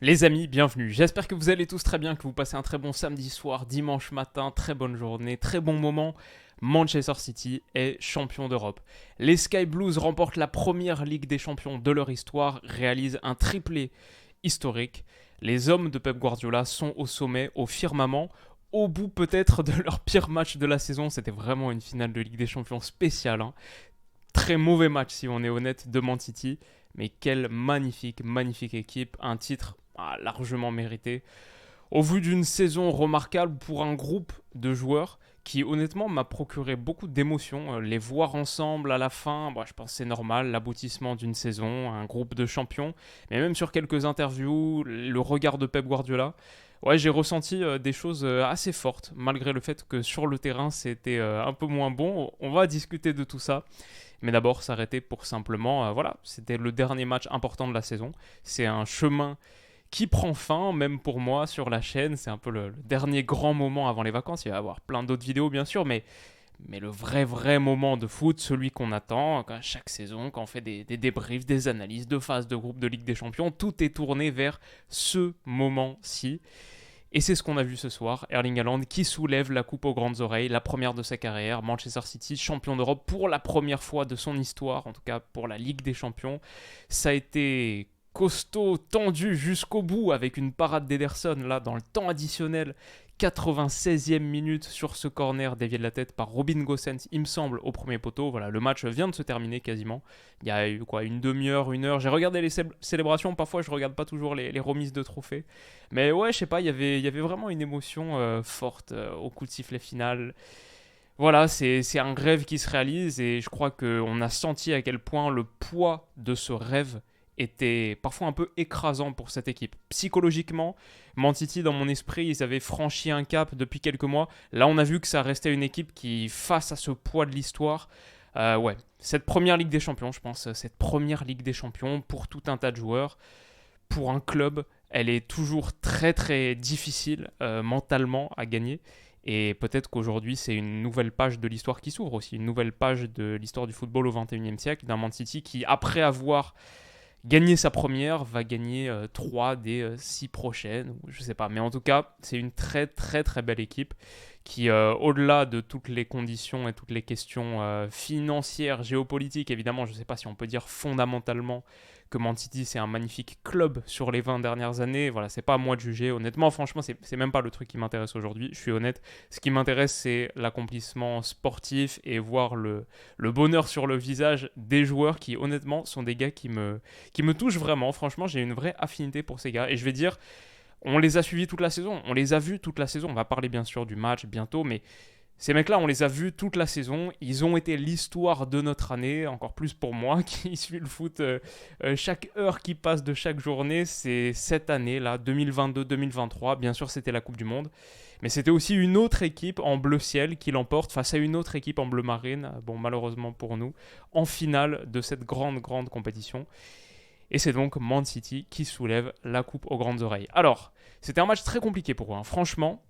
Les amis, bienvenue. J'espère que vous allez tous très bien, que vous passez un très bon samedi soir, dimanche matin, très bonne journée, très bon moment. Manchester City est champion d'Europe. Les Sky Blues remportent la première Ligue des Champions de leur histoire, réalisent un triplé historique. Les hommes de Pep Guardiola sont au sommet, au firmament, au bout peut-être de leur pire match de la saison. C'était vraiment une finale de Ligue des Champions spéciale, hein. Très mauvais match si on est honnête de Man City, mais quelle magnifique, magnifique équipe, un titre largement mérité. Au vu d'une saison remarquable pour un groupe de joueurs qui honnêtement m'a procuré beaucoup d'émotions. Les voir ensemble à la fin, je pense que c'est normal, l'aboutissement d'une saison, un groupe de champions, mais même sur quelques interviews, le regard de Pep Guardiola. Ouais, j'ai ressenti des choses assez fortes, malgré le fait que sur le terrain c'était un peu moins bon. On va discuter de tout ça. Mais d'abord s'arrêter pour simplement, voilà, c'était le dernier match important de la saison. C'est un chemin qui prend fin, même pour moi, sur la chaîne. C'est un peu le dernier grand moment avant les vacances. Il va y avoir plein d'autres vidéos, bien sûr, mais le vrai, vrai moment de foot, celui qu'on attend chaque saison, quand on fait des débriefs, des analyses de phases de groupe de Ligue des Champions, tout est tourné vers ce moment-ci. Et c'est ce qu'on a vu ce soir, Erling Haaland qui soulève la coupe aux grandes oreilles, la première de sa carrière, Manchester City, champion d'Europe pour la première fois de son histoire, en tout cas pour la Ligue des Champions. Ça a été costaud, tendu jusqu'au bout avec une parade d'Ederson là dans le temps additionnel, 96e minute sur ce corner dévié de la tête par Robin Gosens, il me semble, au premier poteau. Voilà, le match vient de se terminer quasiment. Il y a eu quoi, une demi-heure, une heure. J'ai regardé les célébrations, parfois je regarde pas toujours les remises de trophées. Mais ouais, je sais pas, il y avait vraiment une émotion forte au coup de sifflet final. Voilà, c'est un rêve qui se réalise et je crois qu'on a senti à quel point le poids de ce rêve était parfois un peu écrasant pour cette équipe. Psychologiquement, Man City, dans mon esprit, ils avaient franchi un cap depuis quelques mois. Là, on a vu que ça restait une équipe qui, face à ce poids de l'histoire, ouais, cette première Ligue des Champions, je pense, cette première Ligue des Champions pour tout un tas de joueurs, pour un club, elle est toujours très très difficile mentalement à gagner. Et peut-être qu'aujourd'hui, c'est une nouvelle page de l'histoire qui s'ouvre aussi, une nouvelle page de l'histoire du football au XXIe siècle, d'un Man City qui, après avoir gagné sa première, va gagner 3 des 6 prochaines, ou je sais pas. Mais en tout cas, c'est une très très très belle équipe qui, au-delà de toutes les conditions et toutes les questions financières, géopolitiques, évidemment, je ne sais pas si on peut dire fondamentalement que Man City c'est un magnifique club sur les 20 dernières années. Voilà, c'est pas à moi de juger. Honnêtement, franchement, c'est même pas le truc qui m'intéresse aujourd'hui. Je suis honnête. Ce qui m'intéresse, c'est l'accomplissement sportif et voir le bonheur sur le visage des joueurs qui, honnêtement, sont des gars qui me touchent vraiment. Franchement, j'ai une vraie affinité pour ces gars. Et je vais dire, on les a suivis toute la saison. On les a vus toute la saison. On va parler bien sûr du match bientôt, mais ces mecs-là, on les a vus toute la saison. Ils ont été l'histoire de notre année, encore plus pour moi qui suis le foot. Chaque heure qui passe de chaque journée, c'est cette année-là, 2022-2023. Bien sûr, c'était la Coupe du Monde. Mais c'était aussi une autre équipe en bleu ciel qui l'emporte face à une autre équipe en bleu marine. Bon, malheureusement pour nous, en finale de cette grande, grande compétition. Et c'est donc Man City qui soulève la coupe aux grandes oreilles. Alors, c'était un match très compliqué pour eux, hein. Franchement,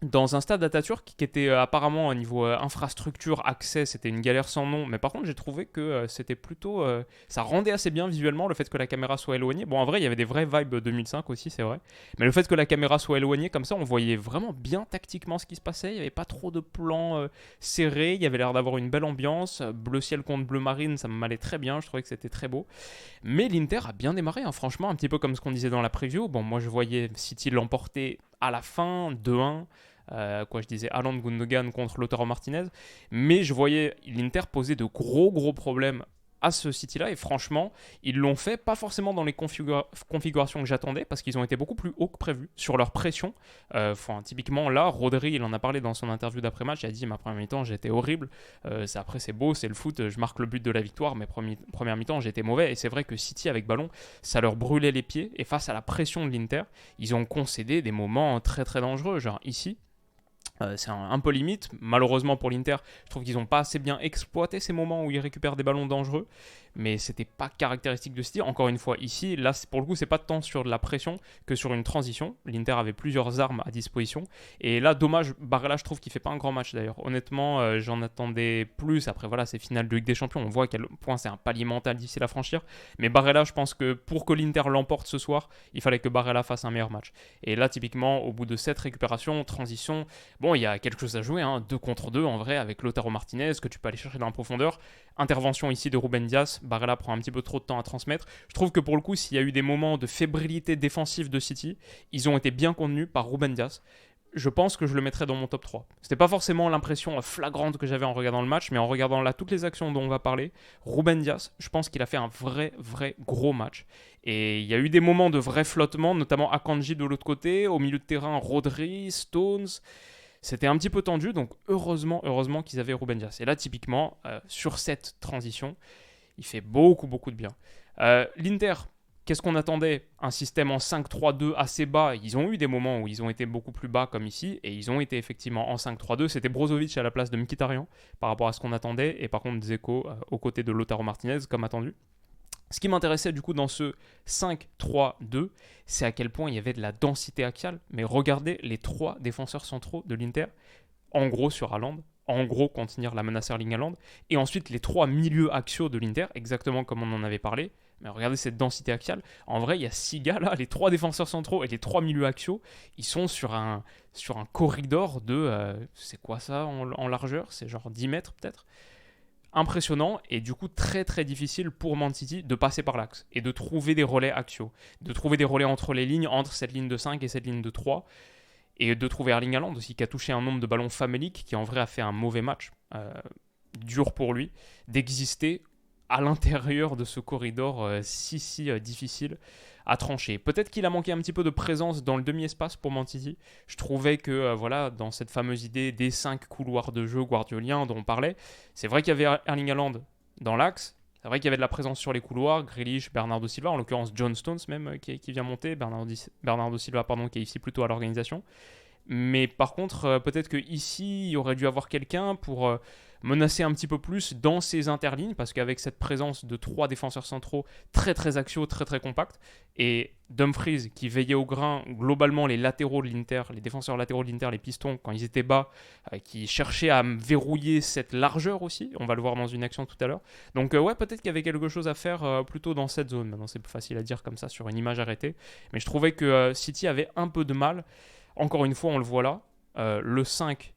dans un stade Atatürk qui était apparemment au niveau infrastructure, accès, c'était une galère sans nom. Mais par contre, j'ai trouvé que c'était plutôt. Ça rendait assez bien visuellement le fait que la caméra soit éloignée. Bon, en vrai, il y avait des vraies vibes 2005 aussi, c'est vrai. Mais le fait que la caméra soit éloignée comme ça, on voyait vraiment bien tactiquement ce qui se passait. Il n'y avait pas trop de plans serrés. Il y avait l'air d'avoir une belle ambiance. Bleu ciel contre bleu marine, ça m'allait très bien. Je trouvais que c'était très beau. Mais l'Inter a bien démarré, hein, franchement, un petit peu comme ce qu'on disait dans la preview. Bon, moi, je voyais City l'emporter à la fin, 2-1. Je disais Haaland Gundogan contre Lautaro Martinez, mais je voyais l'Inter poser de gros gros problèmes à ce City-là, et franchement, ils l'ont fait, pas forcément dans les configurations que j'attendais, parce qu'ils ont été beaucoup plus hauts que prévu sur leur pression. Typiquement, là, Rodri, il en a parlé dans son interview d'après-match, il a dit, ma première mi-temps, j'étais horrible, après c'est beau, c'est le foot, je marque le but de la victoire, mais première mi-temps, j'étais mauvais, et c'est vrai que City, avec ballon, ça leur brûlait les pieds, et face à la pression de l'Inter, ils ont concédé des moments très très dangereux, genre ici, c'est un peu limite. Malheureusement pour l'Inter, je trouve qu'ils n'ont pas assez bien exploité ces moments où ils récupèrent des ballons dangereux. mais c'était pas caractéristique de City. Encore une fois, ici, là, pour le coup, c'est pas tant sur de la pression que sur une transition. L'Inter avait plusieurs armes à disposition. Et là, dommage, Barella, je trouve qu'il fait pas un grand match d'ailleurs. Honnêtement, j'en attendais plus. Après, voilà, c'est finale de Ligue des Champions. On voit à quel point c'est un palier mental difficile à franchir. Mais Barella, je pense que pour que l'Inter l'emporte ce soir, il fallait que Barella fasse un meilleur match. Et là, typiquement, au bout de cette récupération, transition, bon, il y a quelque chose à jouer, 2 contre 2 en vrai, avec Lautaro Martinez, que tu peux aller chercher dans la profondeur. Intervention ici de Ruben Dias, Barella prend un petit peu trop de temps à transmettre. Je trouve que pour le coup, s'il y a eu des moments de fébrilité défensive de City, ils ont été bien contenus par Ruben Dias. Je pense que je le mettrais dans mon top 3. C'était pas forcément l'impression flagrante que j'avais en regardant le match, mais en regardant là toutes les actions dont on va parler, Ruben Dias, je pense qu'il a fait un vrai gros match. Et il y a eu des moments de vrai flottement, notamment Akanji de l'autre côté, au milieu de terrain, Rodri, Stones. C'était un petit peu tendu, donc heureusement qu'ils avaient Ruben Dias. Et là, typiquement, sur cette transition, il fait beaucoup de bien. L'Inter, qu'est-ce qu'on attendait? Un système en 5-3-2 assez bas. Ils ont eu des moments où ils ont été beaucoup plus bas comme ici, et ils ont été effectivement en 5-3-2. C'était Brozovic à la place de Mkhitaryan par rapport à ce qu'on attendait, et par contre Dzeko aux côtés de Lautaro Martinez comme attendu. Ce qui m'intéressait du coup dans ce 5-3-2, c'est à quel point il y avait de la densité axiale. Mais regardez les 3 défenseurs centraux de l'Inter, en gros sur Haaland, en gros contenir la menace Erling Haaland, et ensuite les 3 milieux axiaux de l'Inter, exactement comme on en avait parlé. Mais regardez cette densité axiale. En vrai, il y a 6 gars là, les 3 défenseurs centraux et les 3 milieux axiaux, ils sont sur un corridor de... c'est quoi ça en largeur? C'est genre 10 mètres peut-être. Impressionnant et du coup très difficile pour Man City de passer par l'axe et de trouver des relais axiaux, de trouver des relais entre les lignes, entre cette ligne de 5 et cette ligne de 3, et de trouver Erling Haaland aussi qui a touché un nombre de ballons faméliques, qui en vrai a fait un mauvais match, dur pour lui d'exister à l'intérieur de ce corridor si difficile à trancher. Peut-être qu'il a manqué un petit peu de présence dans le demi-espace pour Man City. Je trouvais que voilà, dans cette fameuse idée des 5 couloirs de jeu guardioliens dont on parlait, c'est vrai qu'il y avait Erling Haaland dans l'axe, c'est vrai qu'il y avait de la présence sur les couloirs, Grealish, Bernardo Silva, en l'occurrence John Stones même qui vient monter, Bernardo Silva qui est ici plutôt à l'organisation. Mais par contre, peut-être qu'ici, il aurait dû avoir quelqu'un pour menacer un petit peu plus dans ces interlignes, parce qu'avec cette présence de 3 défenseurs centraux très axiaux, très compacts, et Dumfries qui veillait au grain, globalement les latéraux de l'Inter, les défenseurs latéraux de l'Inter, les pistons, quand ils étaient bas, qui cherchaient à verrouiller cette largeur aussi, on va le voir dans une action tout à l'heure. Donc ouais, peut-être qu'il y avait quelque chose à faire plutôt dans cette zone. Maintenant, c'est plus facile à dire comme ça sur une image arrêtée, mais je trouvais que City avait un peu de mal. Encore une fois, on le voit là, le 5,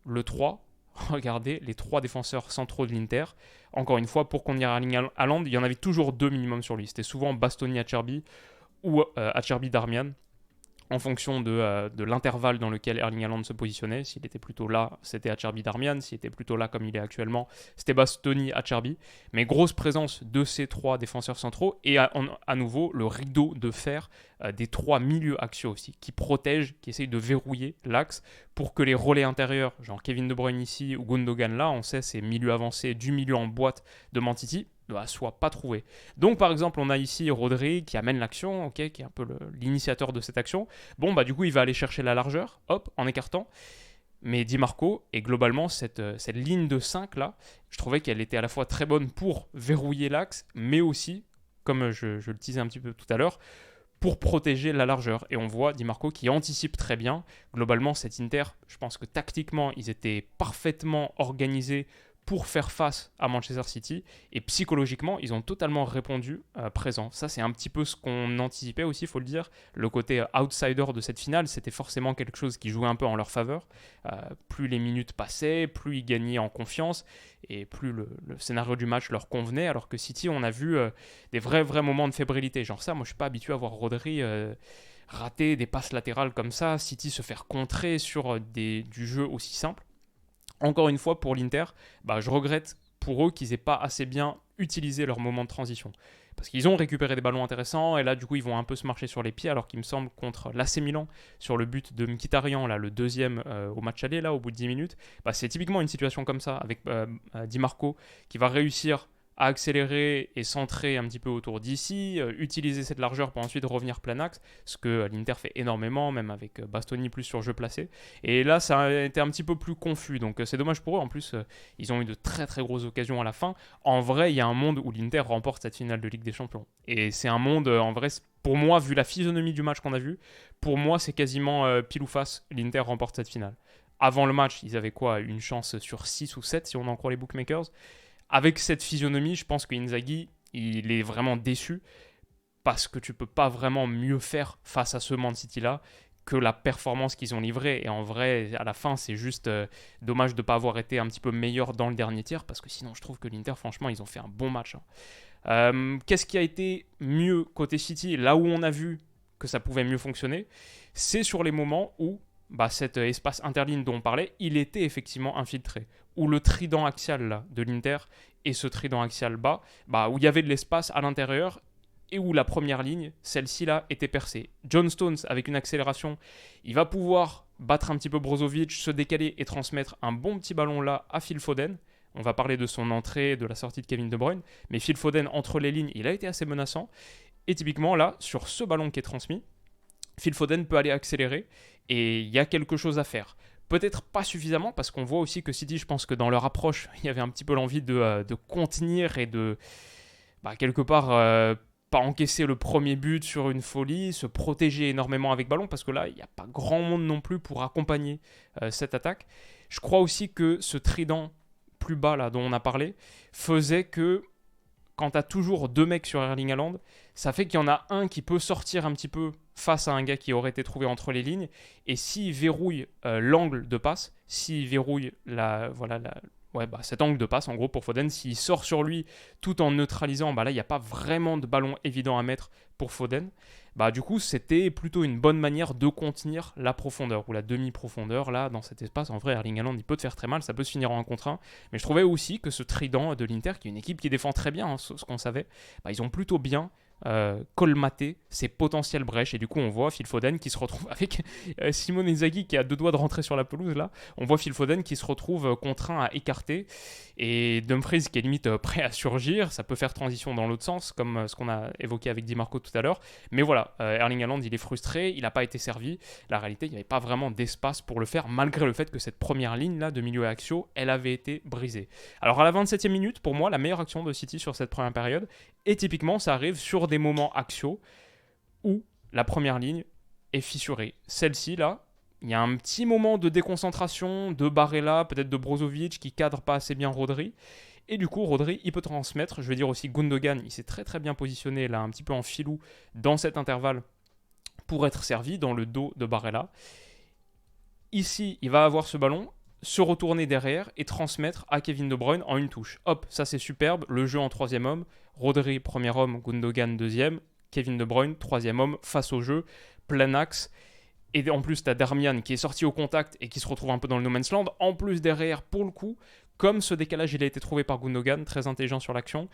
le 3, regardez les 3 défenseurs centraux de l'Inter. Encore une fois, pour qu'on y Erling Haaland, il y en avait toujours 2 minimum sur lui. C'était souvent Bastoni Acerbi ou Acerbi Darmian, en fonction de l'intervalle dans lequel Erling Haaland se positionnait. S'il était plutôt là, c'était Acerbi Darmian. S'il était plutôt là, comme il est actuellement, c'était Bastoni Acerbi. Mais grosse présence de ces 3 défenseurs centraux. Et à nouveau, le rideau de fer des 3 milieux axiaux aussi, qui protègent, qui essayent de verrouiller l'axe pour que les relais intérieurs, genre Kevin De Bruyne ici ou Gundogan là, on sait, ces milieux avancés du milieu en boîte de Man City, soit pas trouvé. Donc par exemple on a ici Rodri qui amène l'action, qui est un peu l'initiateur de cette action. Bon bah du coup il va aller chercher la largeur, hop, en écartant. Mais Di Marco, et globalement cette ligne de 5 là, je trouvais qu'elle était à la fois très bonne pour verrouiller l'axe, mais aussi, comme je le disais un petit peu tout à l'heure, pour protéger la largeur. Et on voit Di Marco qui anticipe très bien. Globalement cet Inter, je pense que tactiquement ils étaient parfaitement organisés pour faire face à Manchester City, et psychologiquement ils ont totalement répondu présent. Ça c'est un petit peu ce qu'on anticipait aussi, il faut le dire. Le côté outsider de cette finale, c'était forcément quelque chose qui jouait un peu en leur faveur. Plus les minutes passaient, plus ils gagnaient en confiance, et plus le scénario du match leur convenait, alors que City, on a vu des vrais moments de fébrilité. Genre ça, moi je suis pas habitué à voir Rodri rater des passes latérales comme ça, City se faire contrer sur du jeu aussi simple. Encore une fois, pour l'Inter, je regrette pour eux qu'ils n'aient pas assez bien utilisé leur moment de transition. Parce qu'ils ont récupéré des ballons intéressants, et là, du coup, ils vont un peu se marcher sur les pieds, alors qu'il me semble, contre l'AC Milan, sur le but de Mkhitaryan, là, le deuxième au match aller, là, au bout de 10 minutes, c'est typiquement une situation comme ça, avec Di Marco, qui va réussir à accélérer et centrer un petit peu autour d'ici, utiliser cette largeur pour ensuite revenir plein axe, ce que l'Inter fait énormément, même avec Bastoni plus sur jeu placé. Et là, ça a été un petit peu plus confus, donc c'est dommage pour eux. En plus, ils ont eu de très très grosses occasions à la fin. En vrai, il y a un monde où l'Inter remporte cette finale de Ligue des Champions. Et c'est un monde, en vrai, pour moi, vu la physionomie du match qu'on a vu, pour moi, c'est quasiment pile ou face, l'Inter remporte cette finale. Avant le match, ils avaient quoi, une chance sur 6 ou 7 si on en croit les bookmakers. Avec cette physionomie, je pense que Inzaghi, il est vraiment déçu parce que tu peux pas vraiment mieux faire face à ce Man City-là que la performance qu'ils ont livrée. Et en vrai, à la fin, c'est juste dommage de ne pas avoir été un petit peu meilleur dans le dernier tiers parce que sinon, je trouve que l'Inter, franchement, ils ont fait un bon match. Qu'est-ce qui a été mieux côté City, là où on a vu que ça pouvait mieux fonctionner, c'est sur les moments où cet espace interligne dont on parlait, il était effectivement infiltré. Où le trident axial là, de l'Inter et ce trident axial bas, où il y avait de l'espace à l'intérieur et où la première ligne, celle-ci là, était percée. John Stones, avec une accélération, il va pouvoir battre un petit peu Brozovic, se décaler et transmettre un bon petit ballon là à Phil Foden. On va parler de son entrée, de la sortie de Kevin De Bruyne, mais Phil Foden, entre les lignes, il a été assez menaçant. Et typiquement là, sur ce ballon qui est transmis, Phil Foden peut aller accélérer et il y a quelque chose à faire. Peut-être pas suffisamment parce qu'on voit aussi que City, je pense que dans leur approche, il y avait un petit peu l'envie de contenir et de quelque part pas encaisser le premier but sur une folie, se protéger énormément avec ballon parce que là, il n'y a pas grand monde non plus pour accompagner cette attaque. Je crois aussi que ce trident plus bas là dont on a parlé faisait que quand tu as toujours deux mecs sur Erling Haaland, ça fait qu'il y en a un qui peut sortir un petit peu face à un gars qui aurait été trouvé entre les lignes. Et s'il verrouille l'angle de passe, s'il verrouille cet angle de passe, en gros, pour Foden, s'il sort sur lui tout en neutralisant, là, il n'y a pas vraiment de ballon évident à mettre pour Foden. Du coup, c'était plutôt une bonne manière de contenir la profondeur ou la demi-profondeur là dans cet espace. En vrai, Erling Haaland, il peut te faire très mal, ça peut se finir en 1 contre 1. Mais je trouvais aussi que ce trident de l'Inter, qui est une équipe qui défend très bien, ce qu'on savait, ils ont plutôt bien colmater ses potentielles brèches. Et du coup, on voit Phil Foden qui se retrouve avec Simone Inzaghi qui a 2 doigts de rentrer sur la pelouse là. On voit Phil Foden qui se retrouve contraint à écarter et Dumfries qui est limite prêt à surgir. Ça peut faire transition dans l'autre sens, comme ce qu'on a évoqué avec Di Marco tout à l'heure. Mais voilà, Erling Haaland, il est frustré, il n'a pas été servi. La réalité, il n'y avait pas vraiment d'espace pour le faire, malgré le fait que cette première ligne là de milieu axiaux, elle avait été brisée. Alors à la 27e minute, pour moi, la meilleure action de City sur cette première période, et typiquement, ça arrive sur des moments axiaux où la première ligne est fissurée. Celle-ci, là, il y a un petit moment de déconcentration de Barella, peut-être de Brozovic, qui cadre pas assez bien Rodri. Et du coup, Rodri, il peut transmettre. Je veux dire aussi, Gundogan, il s'est très très bien positionné, là, un petit peu en filou, dans cet intervalle, pour être servi dans le dos de Barella. Ici, il va avoir ce ballon, se retourner derrière et transmettre à Kevin De Bruyne en une touche. Hop, ça c'est superbe, le jeu en 3e homme, Rodri premier homme, Gundogan 2e, Kevin De Bruyne 3e homme face au jeu, plein axe. Et en plus, tu as Darmian qui est sorti au contact et qui se retrouve un peu dans le no man's land. En plus, derrière, pour le coup, comme ce décalage il a été trouvé par Gundogan, très intelligent sur l'action,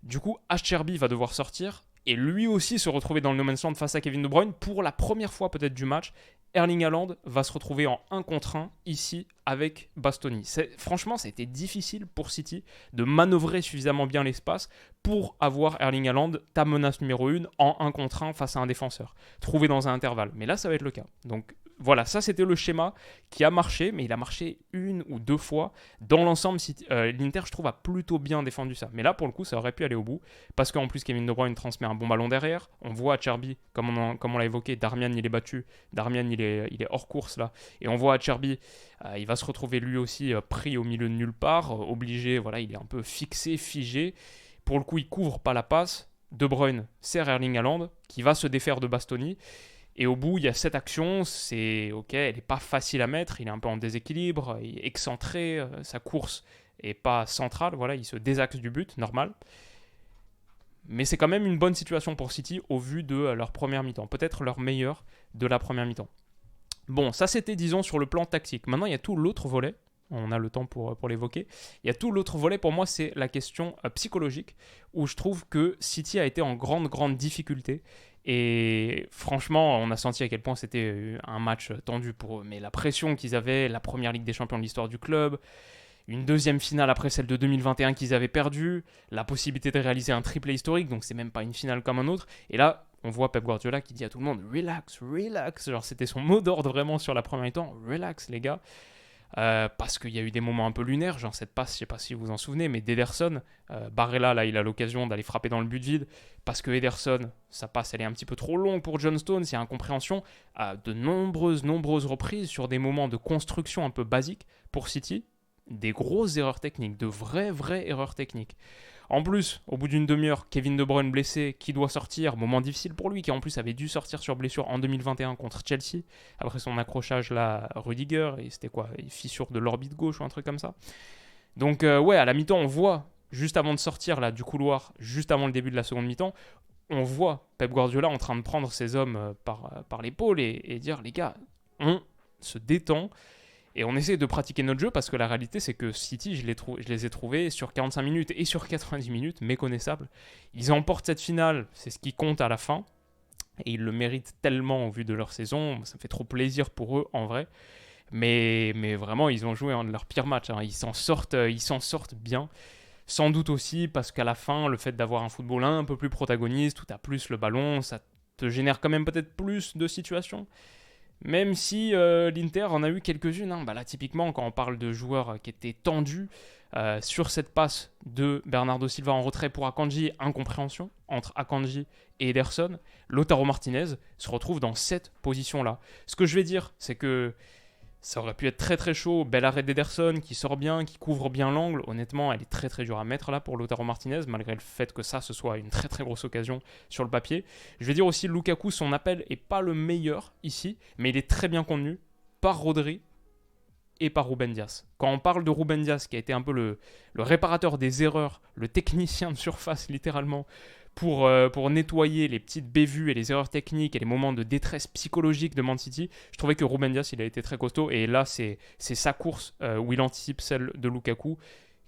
du coup, Acherbi va devoir sortir et lui aussi se retrouver dans le no man's land face à Kevin De Bruyne pour la première fois peut-être du match. Erling Haaland va se retrouver en 1 contre 1 ici avec Bastoni. Franchement, ça a été difficile pour City de manœuvrer suffisamment bien l'espace pour avoir Erling Haaland, ta menace numéro 1, en 1 contre 1 face à un défenseur, trouvé dans un intervalle. Mais là, ça va être le cas. Donc voilà, ça c'était le schéma qui a marché, mais il a marché 1 ou 2 fois. Dans l'ensemble, l'Inter, je trouve, a plutôt bien défendu ça. Mais là, pour le coup, ça aurait pu aller au bout, parce qu'en plus, Kevin De Bruyne transmet un bon ballon derrière. On voit Acherbi, comme on l'a évoqué, Darmian, il est battu. Darmian, il est hors course là. Et on voit Acherbi, il va se retrouver lui aussi pris au milieu de nulle part, obligé, voilà, il est un peu fixé, figé. Pour le coup, il couvre pas la passe. De Bruyne sert Erling Haaland, qui va se défaire de Bastoni. Et au bout, il y a cette action, c'est ok, elle n'est pas facile à mettre, il est un peu en déséquilibre, il est excentré, sa course n'est pas centrale, voilà, il se désaxe du but, normal. Mais c'est quand même une bonne situation pour City au vu de leur première mi-temps, peut-être leur meilleure de la première mi-temps. Bon, ça c'était, disons, sur le plan tactique. Maintenant, il y a tout l'autre volet, on a le temps pour l'évoquer. Il y a tout l'autre volet, pour moi, c'est la question psychologique, où je trouve que City a été en grande difficulté. Et franchement, on a senti à quel point c'était un match tendu pour eux. Mais la pression qu'ils avaient, la première Ligue des Champions de l'histoire du club, une deuxième finale après celle de 2021 qu'ils avaient perdue, la possibilité de réaliser un triplé historique, donc c'est même pas une finale comme un autre. Et là, on voit Pep Guardiola qui dit à tout le monde relax, relax. Genre, c'était son mot d'ordre vraiment sur la première mi-temps, relax les gars. Parce qu'il y a eu des moments un peu lunaires, genre cette passe, je sais pas si vous vous en souvenez, mais d'Ederson, Barella, là, il a l'occasion d'aller frapper dans le but vide, parce que Ederson, sa passe, elle est un petit peu trop longue pour John Stones, il y a incompréhension à de nombreuses reprises sur des moments de construction un peu basiques pour City, des grosses erreurs techniques, de vraies erreurs techniques. En plus, au bout d'une demi-heure, Kevin De Bruyne blessé, qui doit sortir, moment difficile pour lui, qui en plus avait dû sortir sur blessure en 2021 contre Chelsea, après son accrochage là à Rudiger, et c'était quoi, une fissure de l'orbite gauche ou un truc comme ça. Donc ouais, à la mi-temps, on voit, juste avant de sortir là du couloir, juste avant le début de la seconde mi-temps, on voit Pep Guardiola en train de prendre ses hommes par l'épaule et dire, les gars, on se détend, et on essaie de pratiquer notre jeu parce que la réalité, c'est que City, je les ai trouvés sur 45 minutes et sur 90 minutes méconnaissables. Ils emportent cette finale, c'est ce qui compte à la fin. Et ils le méritent tellement au vu de leur saison. Ça me fait trop plaisir pour eux, en vrai. Mais vraiment, ils ont joué un de leurs pires matchs. Hein. Ils s'en sortent bien. Sans doute aussi parce qu'à la fin, le fait d'avoir un football un peu plus protagoniste, où tu as plus le ballon, ça te génère quand même peut-être plus de situations. Même si l'Inter en a eu quelques-unes. Hein. Bah là, typiquement, quand on parle de joueurs qui étaient tendus sur cette passe de Bernardo Silva en retrait pour Akanji, incompréhension entre Akanji et Ederson, Lautaro Martinez se retrouve dans cette position-là. Ce que je vais dire, c'est que ça aurait pu être très chaud. Bel arrêt d'Ederson qui sort bien, qui couvre bien l'angle. Honnêtement, elle est très dure à mettre là pour Lautaro Martinez, malgré le fait que ce soit une très grosse occasion sur le papier. Je vais dire aussi Lukaku, son appel est pas le meilleur ici, mais il est très bien contenu par Rodri et par Ruben Dias. Quand on parle de Ruben Dias, qui a été un peu le réparateur des erreurs, le technicien de surface littéralement, pour nettoyer les petites bévues et les erreurs techniques et les moments de détresse psychologique de Man City, je trouvais que Ruben Dias, il a été très costaud. Et là, c'est sa course où il anticipe celle de Lukaku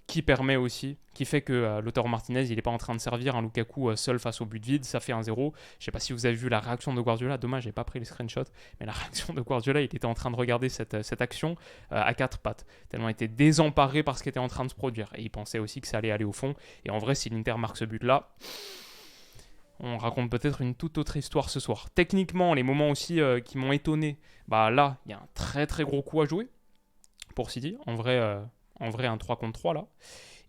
qui permet aussi, qui fait que Lautaro Martinez, il n'est pas en train de servir un Lukaku seul face au but vide. Ça fait 1-0. Je ne sais pas si vous avez vu la réaction de Guardiola. Dommage, je n'ai pas pris les screenshots. Mais la réaction de Guardiola, il était en train de regarder cette action à quatre pattes. Tellement il était désemparé par ce qui était en train de se produire. Et il pensait aussi que ça allait aller au fond. Et en vrai, si l'Inter marque ce but-là, on raconte peut-être une toute autre histoire ce soir. Techniquement, les moments aussi qui m'ont étonné, bah là, il y a un très gros coup à jouer pour City. En vrai, un 3 contre 3 là.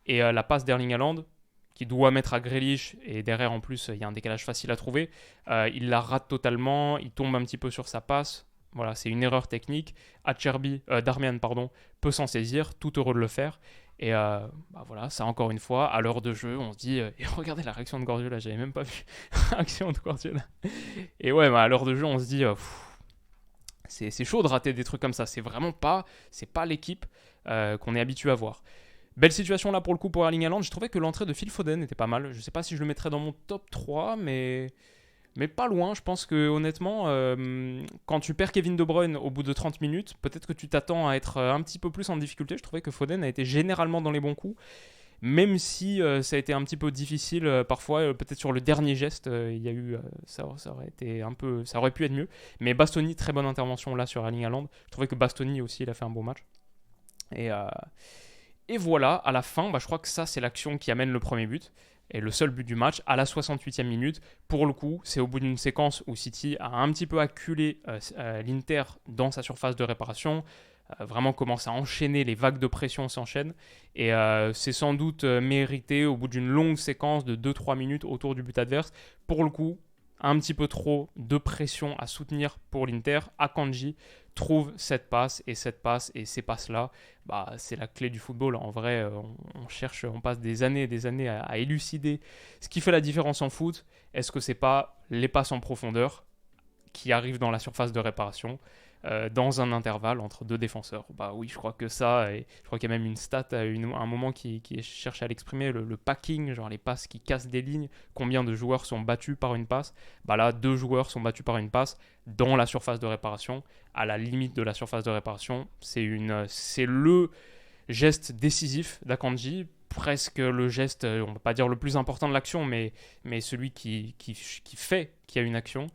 Et la passe d'Erling Haaland, qui doit mettre à Grealish, et derrière en plus, il y a un décalage facile à trouver. Il la rate totalement, il tombe un petit peu sur sa passe. Voilà, c'est une erreur technique. Darmian peut s'en saisir, tout heureux de le faire. Et voilà, ça encore une fois, à l'heure de jeu, on se dit... et regardez la réaction de Guardiola, j'avais même pas vu la réaction de Guardiola. Et ouais, à l'heure de jeu, on se dit... c'est chaud de rater des trucs comme ça. C'est pas l'équipe qu'on est habitué à voir. Belle situation là pour le coup pour Erling Haaland. Je trouvais que l'entrée de Phil Foden était pas mal. Je sais pas si je le mettrais dans mon top 3, mais pas loin. Je pense que honnêtement, quand tu perds Kevin De Bruyne au bout de 30 minutes, peut-être que tu t'attends à être un petit peu plus en difficulté. Je trouvais que Foden a été généralement dans les bons coups, même si ça a été un petit peu difficile parfois. Peut-être sur le dernier geste, il y a eu ça aurait pu être mieux. Mais Bastoni, très bonne intervention là sur Erling Haaland. Je trouvais que Bastoni aussi, il a fait un bon match. Et voilà, à la fin, je crois que ça, c'est l'action qui amène le premier but. Et le seul but du match, à la 68e minute. Pour le coup, c'est au bout d'une séquence où City a un petit peu acculé l'Inter dans sa surface de réparation. Vraiment commence à enchaîner, les vagues de pression s'enchaînent. Et c'est sans doute mérité au bout d'une longue séquence de 2-3 minutes autour du but adverse. Pour le coup, un petit peu trop de pression à soutenir pour l'Inter. Akanji trouve cette passe et ces passes-là, c'est la clé du football. En vrai, on passe des années et des années à élucider ce qui fait la différence en foot. Est-ce que c'est pas les passes en profondeur qui arrivent dans la surface de réparation dans un intervalle entre deux défenseurs? Oui, je crois que ça, et je crois qu'il y a même une stat à un moment qui cherche à l'exprimer, le packing, genre les passes qui cassent des lignes, combien de joueurs sont battus par une passe. Là, 2 joueurs sont battus par une passe dans la surface de réparation, à la limite de la surface de réparation. C'est le geste décisif d'Akanji, presque le geste, on ne va pas dire le plus important de l'action, mais celui qui fait qu'il y a une action.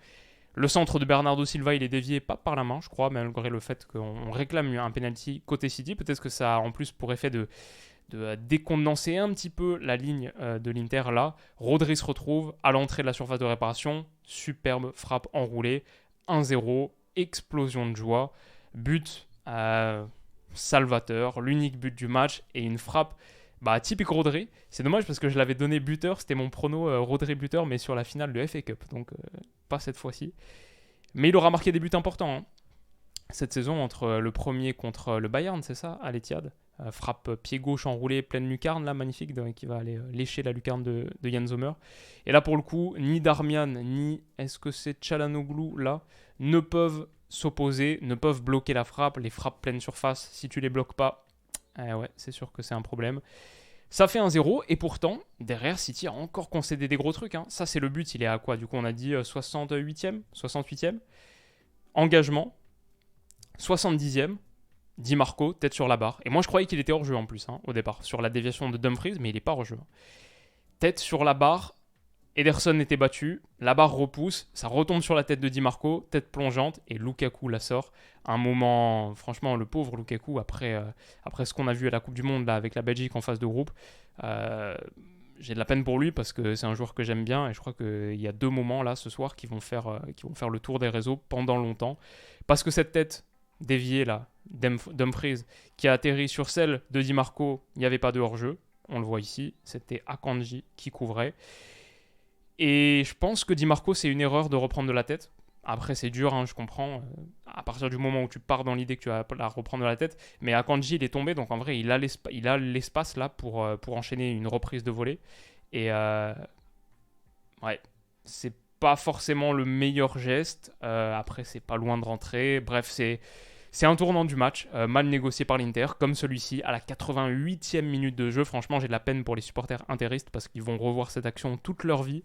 Le centre de Bernardo Silva, il est dévié pas par la main, je crois, malgré le fait qu'on réclame un penalty côté City. Peut-être que ça a en plus pour effet de décondenser un petit peu la ligne de l'Inter là. Rodri se retrouve à l'entrée de la surface de réparation. Superbe frappe enroulée. 1-0, explosion de joie. But salvateur, l'unique but du match et une frappe typique Rodri. C'est dommage parce que je l'avais donné buteur, c'était mon prono Rodri buteur, mais sur la finale de FA Cup, donc pas cette fois-ci. Mais il aura marqué des buts importants cette saison, entre le premier contre le Bayern, c'est ça, à l'Etihad. Frappe pied gauche enroulé, pleine lucarne, là, magnifique, qui va aller lécher la lucarne de Yann Sommer. Et là, pour le coup, ni Darmian, ni est-ce que c'est Çalhanoğlu, là, ne peuvent s'opposer, ne peuvent bloquer la frappe. Les frappes pleine surface, si tu les bloques pas, ouais, c'est sûr que c'est un problème. Ça fait 1-0, et pourtant, derrière, City a encore concédé des gros trucs. Ça, c'est le but, il est à quoi? Du coup, on a dit 68e, 68e. Engagement, 70e, Di Marco, tête sur la barre. Et moi, je croyais qu'il était hors-jeu en plus, au départ, sur la déviation de Dumfries, mais il n'est pas hors-jeu. Tête sur la barre, Ederson était battu, la barre repousse, ça retombe sur la tête de Di Marco, tête plongeante, et Lukaku la sort. Un moment, franchement, le pauvre Lukaku, après ce qu'on a vu à la Coupe du Monde là, avec la Belgique en phase de groupe, j'ai de la peine pour lui parce que c'est un joueur que j'aime bien, et je crois qu'il y a 2 moments là ce soir qui vont faire le tour des réseaux pendant longtemps. Parce que cette tête déviée là, Dumfries, qui a atterri sur celle de Di Marco, il n'y avait pas de hors-jeu, on le voit ici, c'était Akanji qui couvrait. Et je pense que Di Marco, c'est une erreur de reprendre de la tête. Après, c'est dur, je comprends. À partir du moment où tu pars dans l'idée que tu vas la reprendre de la tête. Mais Akanji, il est tombé. Donc en vrai, il a l'espace là pour enchaîner une reprise de volée. Et ouais, c'est pas forcément le meilleur geste. Après, c'est pas loin de rentrer. Bref, c'est un tournant du match, mal négocié par l'Inter, comme celui-ci, à la 88e minute de jeu. Franchement, j'ai de la peine pour les supporters interistes parce qu'ils vont revoir cette action toute leur vie.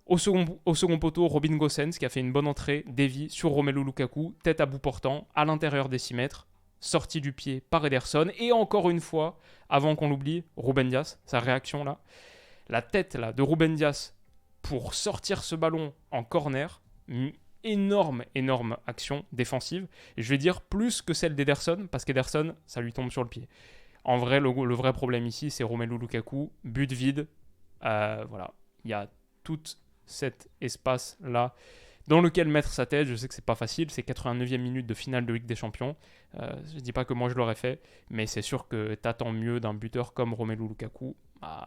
Au second poteau, Robin Gosens qui a fait une bonne entrée, dévie sur Romelu Lukaku, tête à bout portant, à l'intérieur des 6 mètres, sortie du pied par Ederson. Et encore une fois, avant qu'on l'oublie, Ruben Dias, sa réaction là. La tête là, de Ruben Dias pour sortir ce ballon en corner. Énorme action défensive. Et je vais dire plus que celle d'Ederson, parce qu'Ederson, ça lui tombe sur le pied. En vrai, le vrai problème ici, c'est Romelu Lukaku, but vide. Voilà, il y a tout cet espace-là dans lequel mettre sa tête. Je sais que c'est pas facile, c'est 89e minute de finale de Ligue des Champions. Je dis pas que moi je l'aurais fait, mais c'est sûr que t'attends mieux d'un buteur comme Romelu Lukaku.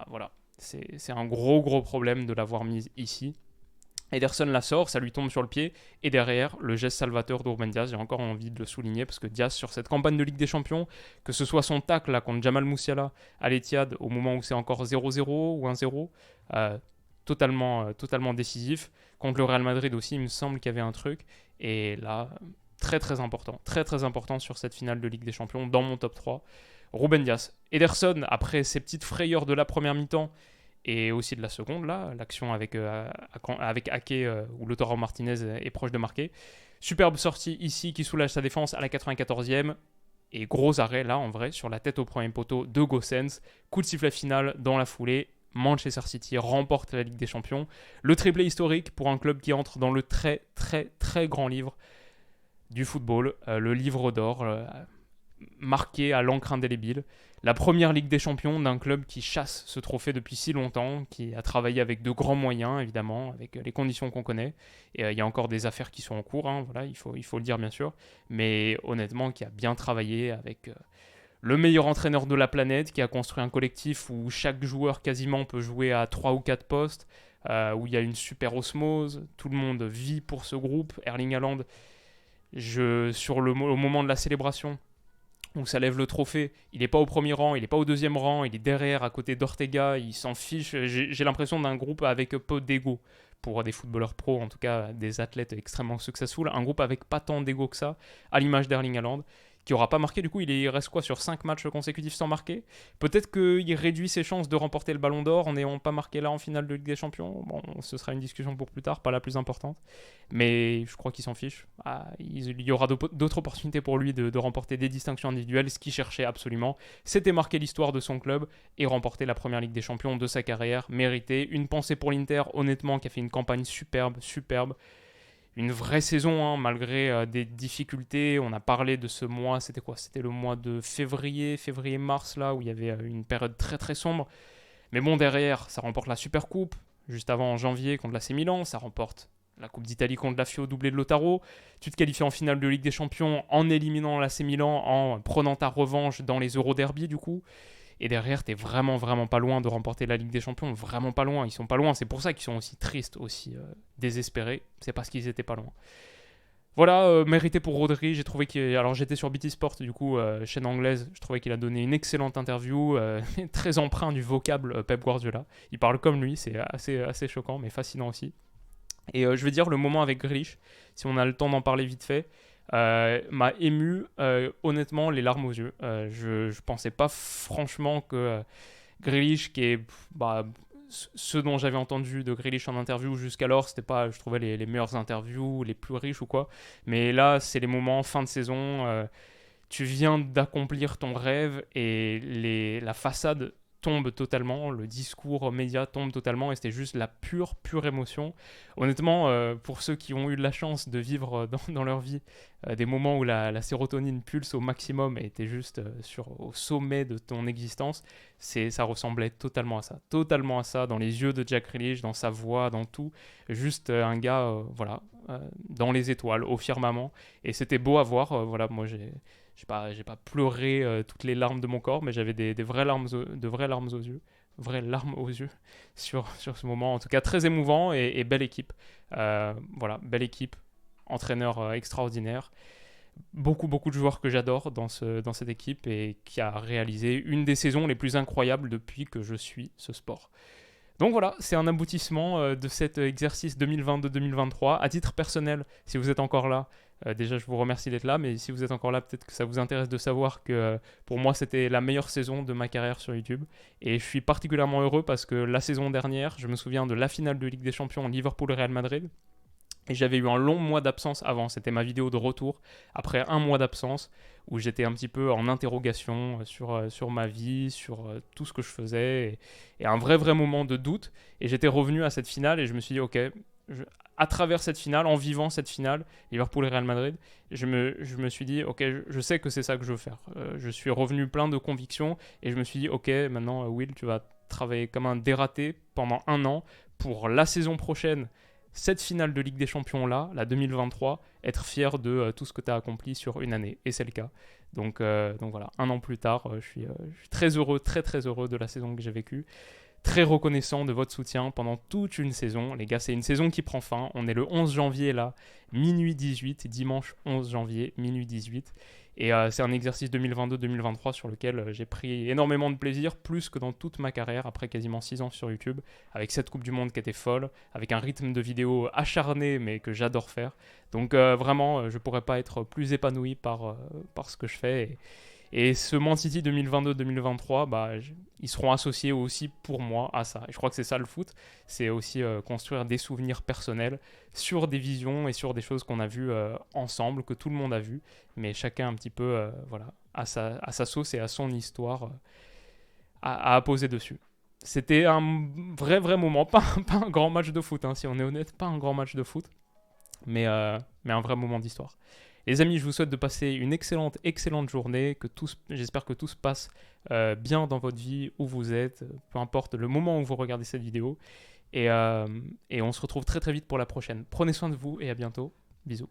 Voilà, c'est un gros problème de l'avoir mise ici. Ederson la sort, ça lui tombe sur le pied, et derrière, le geste salvateur de Ruben Dias, j'ai encore envie de le souligner, parce que Dias, sur cette campagne de Ligue des Champions, que ce soit son tacle là, contre Jamal Musiala à l'Etihad, au moment où c'est encore 0-0 ou 1-0, totalement décisif. Contre le Real Madrid aussi, il me semble qu'il y avait un truc, et là, très important sur cette finale de Ligue des Champions, dans mon top 3. Ruben Dias. Ederson, après ses petites frayeurs de la première mi-temps, et aussi de la seconde, là, l'action avec Ake, où Lautaro Martinez est proche de marquer. Superbe sortie ici qui soulage sa défense à la 94e. Et gros arrêt, là, en vrai, sur la tête au premier poteau de Gosens. Coup de sifflet final dans la foulée. Manchester City remporte la Ligue des Champions. Le triplé historique pour un club qui entre dans le très grand livre du football. Le livre d'or, marqué à l'encre indélébile. La première Ligue des Champions d'un club qui chasse ce trophée depuis si longtemps, qui a travaillé avec de grands moyens, évidemment, avec les conditions qu'on connaît. Et il y a encore des affaires qui sont en cours, voilà, il faut le dire bien sûr. Mais honnêtement, qui a bien travaillé avec le meilleur entraîneur de la planète, qui a construit un collectif où chaque joueur quasiment peut jouer à 3 ou 4 postes, où il y a une super osmose, tout le monde vit pour ce groupe. Erling Haaland, au moment de la célébration, où ça lève le trophée, il n'est pas au premier rang, il n'est pas au deuxième rang, il est derrière, à côté d'Ortega, il s'en fiche. J'ai l'impression d'un groupe avec peu d'ego, pour des footballeurs pros, en tout cas des athlètes extrêmement successful, un groupe avec pas tant d'ego que ça, à l'image d'Erling Haaland, qui n'aura pas marqué. Du coup, il reste quoi sur 5 matchs consécutifs sans marquer? Peut-être qu'il réduit ses chances de remporter le Ballon d'Or en n'ayant pas marqué là en finale de Ligue des Champions. Bon, ce sera une discussion pour plus tard, pas la plus importante. Mais je crois qu'il s'en fiche. Il y aura d'autres opportunités pour lui de remporter des distinctions individuelles. Ce qu'il cherchait absolument, c'était marquer l'histoire de son club et remporter la première Ligue des Champions de sa carrière. Mérité. Une pensée pour l'Inter, honnêtement, qui a fait une campagne superbe. une vraie saison, hein, malgré des difficultés. On a parlé de ce mois, c'était quoi? C'était le mois de février-mars, là, où il y avait une période très très sombre. Mais bon, derrière, ça remporte la Supercoupe, juste avant en janvier contre l'AC Milan, ça remporte la Coupe d'Italie contre la Fio, doublé de Lautaro. Tu te qualifies en finale de Ligue des Champions en éliminant l'AC Milan, en prenant ta revanche dans les Euro-derby, du coup. Et derrière, t'es vraiment, vraiment pas loin de remporter la Ligue des Champions. Vraiment pas loin. Ils sont pas loin. C'est pour ça qu'ils sont aussi tristes, aussi désespérés. C'est parce qu'ils étaient pas loin. Voilà, mérité pour Rodri. J'ai trouvé qu'il. Alors, j'étais sur BT Sport, du coup, chaîne anglaise. Je trouvais qu'il a donné une excellente interview, très empreint du vocable Pep Guardiola. Il parle comme lui, c'est assez choquant, mais fascinant aussi. Et je vais dire le moment avec Grealish, si on a le temps d'en parler vite fait, m'a ému, honnêtement, les larmes aux yeux. Je pensais pas franchement que Grealish, qui est bah, ce dont j'avais entendu de Grealish en interview jusqu'alors, c'était pas, je trouvais, les meilleures interviews, les plus riches ou quoi. Mais là, c'est les moments fin de saison. Tu viens d'accomplir ton rêve et la façade tombe totalement, le discours média tombe totalement et c'était juste la pure émotion. Honnêtement, pour ceux qui ont eu de la chance de vivre dans leur vie des moments où la sérotonine pulse au maximum et était juste au sommet de ton existence, ça ressemblait totalement à ça, dans les yeux de Jack Grealish, dans sa voix, dans tout, juste un gars, dans les étoiles, au firmament, et c'était beau à voir. Voilà, moi j'ai pas pleuré toutes les larmes de mon corps, mais j'avais de vraies larmes aux yeux. Vraies larmes aux yeux sur ce moment. En tout cas, très émouvant et belle équipe. Voilà, belle équipe. Entraîneur extraordinaire. Beaucoup de joueurs que j'adore dans cette équipe et qui a réalisé une des saisons les plus incroyables depuis que je suis ce sport. Donc voilà, c'est un aboutissement de cet exercice 2022-2023. À titre personnel, si vous êtes encore là, déjà je vous remercie d'être là, mais si vous êtes encore là, peut-être que ça vous intéresse de savoir que pour moi c'était la meilleure saison de ma carrière sur YouTube. Et je suis particulièrement heureux parce que la saison dernière, je me souviens de la finale de Ligue des Champions Liverpool-Real Madrid. Et j'avais eu un long mois d'absence avant, c'était ma vidéo de retour, après un mois d'absence, où j'étais un petit peu en interrogation sur ma vie, sur tout ce que je faisais, et un vrai moment de doute. Et j'étais revenu à cette finale et je me suis dit, ok, à travers cette finale, en vivant cette finale, Liverpool et Real Madrid, je me suis dit, ok, je sais que c'est ça que je veux faire. Je suis revenu plein de convictions et je me suis dit, ok, maintenant Will, tu vas travailler comme un dératé pendant un an pour la saison prochaine, cette finale de Ligue des Champions là, la 2023, être fier de tout ce que tu as accompli sur une année. Et c'est le cas. Donc voilà, un an plus tard, je suis très heureux, très heureux de la saison que j'ai vécue. Très reconnaissant de votre soutien pendant toute une saison. Les gars, c'est une saison qui prend fin. On est le 11 janvier là, minuit 18, dimanche 11 janvier, minuit 18. Et c'est un exercice 2022-2023 sur lequel j'ai pris énormément de plaisir, plus que dans toute ma carrière, après quasiment 6 ans sur YouTube, avec cette Coupe du Monde qui était folle, avec un rythme de vidéo acharné, mais que j'adore faire. Donc vraiment, je ne pourrais pas être plus épanoui par ce que je fais. Et ce Man City 2022-2023, bah, ils seront associés aussi pour moi à ça. Et je crois que c'est ça le foot, c'est aussi construire des souvenirs personnels sur des visions et sur des choses qu'on a vues ensemble, que tout le monde a vues, mais chacun un petit peu voilà, à sa sauce et à son histoire à apposer dessus. C'était un vrai moment, pas un grand match de foot, hein, si on est honnête, pas un grand match de foot, mais un vrai moment d'histoire. Les amis, je vous souhaite de passer une excellente journée, j'espère que tout se passe bien dans votre vie, où vous êtes, peu importe le moment où vous regardez cette vidéo. Et on se retrouve très vite pour la prochaine. Prenez soin de vous et à bientôt. Bisous.